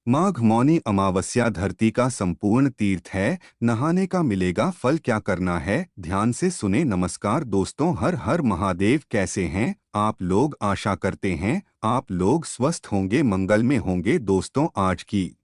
माघ मौनी अमावस्या धरती का संपूर्ण तीर्थ है। नहाने का मिलेगा फल, क्या करना है ध्यान से सुने। नमस्कार दोस्तों, हर हर महादेव। कैसे हैं आप लोग? आशा करते हैं आप लोग स्वस्थ होंगे, मंगल में होंगे। दोस्तों, आज की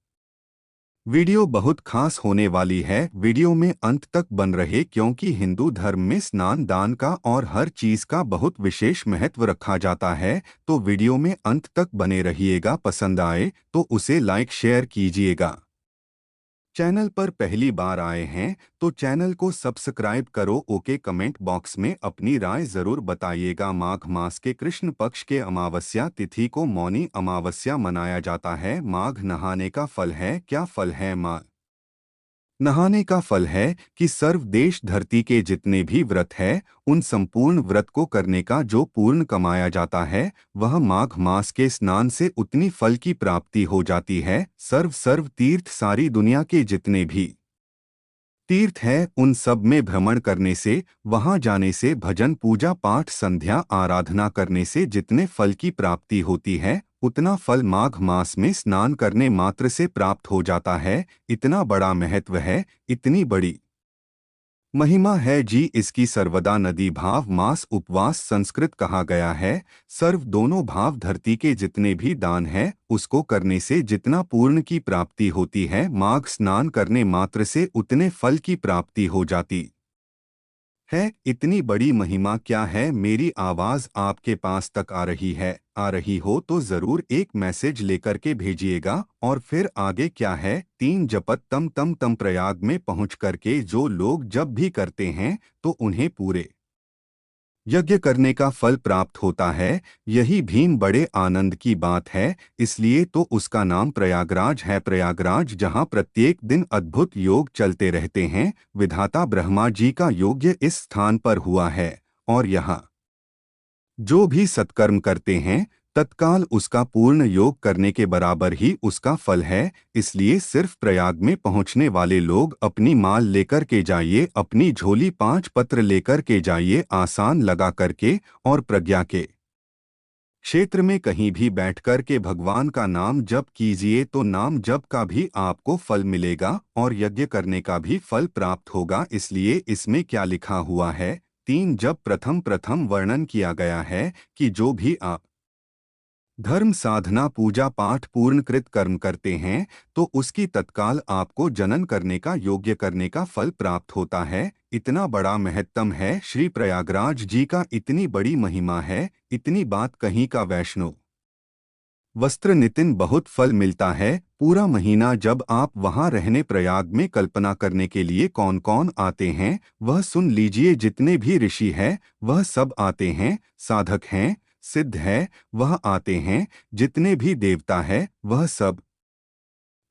वीडियो बहुत खास होने वाली है। वीडियो में अंत तक बन रहे, क्योंकि हिंदू धर्म में स्नान दान का और हर चीज का बहुत विशेष महत्व रखा जाता है। तो वीडियो में अंत तक बने रहिएगा। पसंद आए तो उसे लाइक शेयर कीजिएगा। चैनल पर पहली बार आए हैं तो चैनल को सब्सक्राइब करो। ओके, कमेंट बॉक्स में अपनी राय जरूर बताइएगा। माघ मास के कृष्ण पक्ष के अमावस्या तिथि को मौनी अमावस्या मनाया जाता है। माघ नहाने का फल है। क्या फल है माघ नहाने का? फल है कि सर्व देश धरती के जितने भी व्रत है, उन संपूर्ण व्रत को करने का जो पूर्ण कमाया जाता है, वह माघ मास के स्नान से उतनी फल की प्राप्ति हो जाती है। सर्व सर्व तीर्थ, सारी दुनिया के जितने भी तीर्थ है, उन सब में भ्रमण करने से, वहां जाने से, भजन पूजा पाठ संध्या आराधना करने से जितने फल की प्राप्ति होती है, उतना फल माघ मास में स्नान करने मात्र से प्राप्त हो जाता है। इतना बड़ा महत्व है, इतनी बड़ी महिमा है जी इसकी। सर्वदा नदी भाव मास उपवास संस्कृत कहा गया है। सर्व दोनों भाव धरती के जितने भी दान है, उसको करने से जितना पूर्ण की प्राप्ति होती है, माघ स्नान करने मात्र से उतने फल की प्राप्ति हो जाती है। इतनी बड़ी महिमा क्या है? मेरी आवाज आपके पास तक आ रही है? आ रही हो तो जरूर एक मैसेज लेकर के भेजिएगा। और फिर आगे क्या है? 3 जपत तम तम तम। प्रयाग में पहुंच करके जो लोग जब भी करते हैं तो उन्हें पूरे यज्ञ करने का फल प्राप्त होता है। यही भीम बड़े आनंद की बात है। इसलिए तो उसका नाम प्रयागराज है। प्रयागराज, जहाँ प्रत्येक दिन अद्भुत योग चलते रहते हैं। विधाता ब्रह्मा जी का योग्य इस स्थान पर हुआ है। और यहाँ जो भी सत्कर्म करते हैं, तत्काल उसका पूर्ण योग करने के बराबर ही उसका फल है। इसलिए सिर्फ प्रयाग में पहुंचने वाले लोग अपनी माल लेकर के जाइए, अपनी झोली 5 पत्र लेकर के जाइए, आसान लगा करके, और प्रज्ञा के क्षेत्र में कहीं भी बैठकर के भगवान का नाम जप कीजिए, तो नाम जप का भी आपको फल मिलेगा और यज्ञ करने का भी फल प्राप्त होगा। इसलिए इसमें क्या लिखा हुआ है? 3 जब प्रथम प्रथम वर्णन किया गया है कि जो भी आप धर्म साधना पूजा पाठ पूर्णकृत कर्म करते हैं, तो उसकी तत्काल आपको जनन करने का, योग्य करने का फल प्राप्त होता है। इतना बड़ा महत्तम है श्री प्रयागराज जी का, इतनी बड़ी महिमा है। इतनी बात कहीं का वैष्णो वस्त्र नितिन बहुत फल मिलता है। पूरा महीना जब आप वहां रहने, प्रयाग में कल्पना करने के लिए कौन कौन आते हैं वह सुन लीजिए। जितने भी ऋषि हैं वह सब आते हैं, साधक हैं, सिद्ध है वह आते हैं, जितने भी देवता है वह सब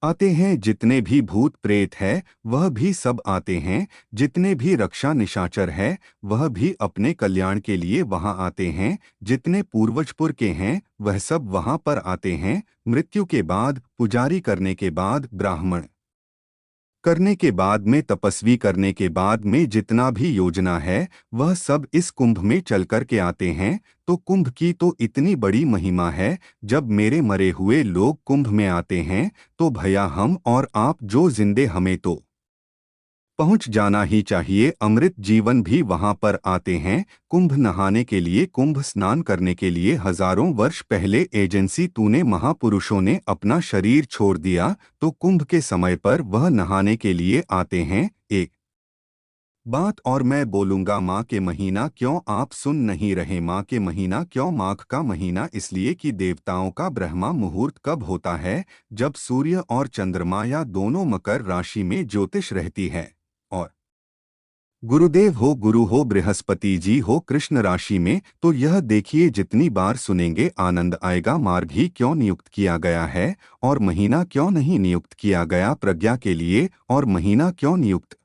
आते हैं, जितने भी भूत प्रेत है वह भी सब आते हैं, जितने भी रक्षा निशाचर है वह भी अपने कल्याण के लिए वहां आते हैं, जितने पूर्वजपुर के हैं वह सब वहां पर आते हैं। मृत्यु के बाद, पुजारी करने के बाद, ब्राह्मण करने के बाद में, तपस्वी करने के बाद में, जितना भी योजना है वह सब इस कुंभ में चल कर के आते हैं। तो कुंभ की तो इतनी बड़ी महिमा है। जब मेरे मरे हुए लोग कुंभ में आते हैं तो भैया हम और आप जो जिंदे, हमें तो पहुंच जाना ही चाहिए। अमृत जीवन भी वहां पर आते हैं कुंभ नहाने के लिए, कुंभ स्नान करने के लिए। हजारों वर्ष पहले एजेंसी तूने महापुरुषों ने अपना शरीर छोड़ दिया, तो कुंभ के समय पर वह नहाने के लिए आते हैं। एक बात और मैं बोलूंगा, माँ के महीना क्यों आप सुन नहीं रहे? माँ के महीना क्यों? माघ का महीना इसलिए कि देवताओं का ब्रह्मा मुहूर्त कब होता है? जब सूर्य और चंद्रमा या दोनों मकर राशि में ज्योतिष रहती है, और गुरुदेव हो, गुरु हो, बृहस्पति जी हो कृष्ण राशि में। तो यह देखिए, जितनी बार सुनेंगे आनंद आएगा। मार्ग ही क्यों नियुक्त किया गया है और महीना क्यों नहीं नियुक्त किया गया प्रज्ञा के लिए? और महीना क्यों नियुक्त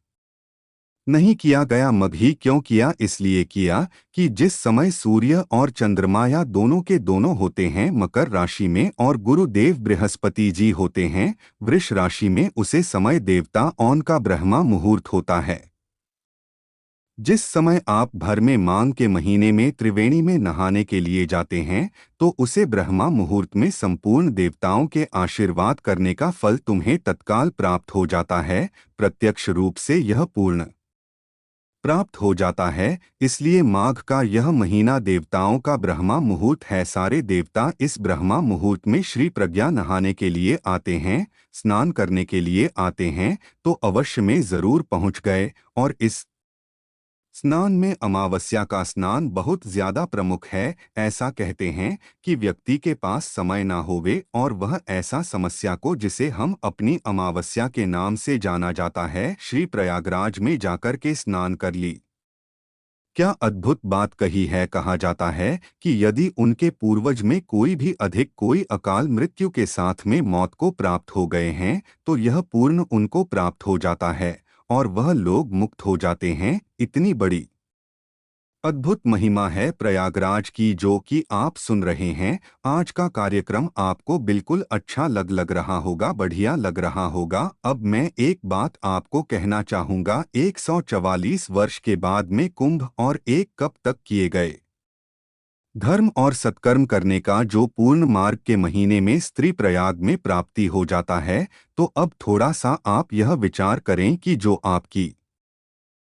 नहीं किया गया, मग ही क्यों किया? इसलिए किया कि जिस समय सूर्य और चंद्रमा या दोनों के दोनों होते हैं मकर राशि में, और गुरुदेव बृहस्पति जी होते हैं वृष राशि में, उसे समय देवता औन का ब्रह्मा मुहूर्त होता है। जिस समय आप भर में मांग के महीने में त्रिवेणी में नहाने के लिए जाते हैं तो उसे ब्रह्मा मुहूर्त में संपूर्ण देवताओं के आशीर्वाद करने का फल तुम्हें तत्काल प्राप्त हो जाता है। प्रत्यक्ष रूप से यह पूर्ण प्राप्त हो जाता है। इसलिए माघ का यह महीना देवताओं का ब्रह्मा मुहूर्त है। सारे देवता इस ब्रह्मा मुहूर्त में श्री प्रज्ञा नहाने के लिए आते हैं, स्नान करने के लिए आते हैं, तो अवश्य में जरूर पहुंच गए। और इस स्नान में अमावस्या का स्नान बहुत ज्यादा प्रमुख है। ऐसा कहते हैं कि व्यक्ति के पास समय ना होवे और वह ऐसा समस्या को जिसे हम अपनी अमावस्या के नाम से जाना जाता है, श्री प्रयागराज में जाकर के स्नान कर ली। क्या अद्भुत बात कही है। कहा जाता है कि यदि उनके पूर्वज में कोई भी अधिक कोई अकाल मृत्यु के साथ में मौत को प्राप्त हो गए हैं तो यह पूर्ण उनको प्राप्त हो जाता है और वह लोग मुक्त हो जाते हैं। इतनी बड़ी अद्भुत महिमा है प्रयागराज की जो कि आप सुन रहे हैं। आज का कार्यक्रम आपको बिल्कुल अच्छा लग रहा होगा, बढ़िया लग रहा होगा। अब मैं एक बात आपको कहना चाहूँगा। 144 वर्ष के बाद में कुंभ और एक कब तक किए गए धर्म और सत्कर्म करने का जो पूर्ण मार्ग के महीने में स्त्री प्रयाग में प्राप्ति हो जाता है, तो अब थोड़ा सा आप यह विचार करें कि जो आपकी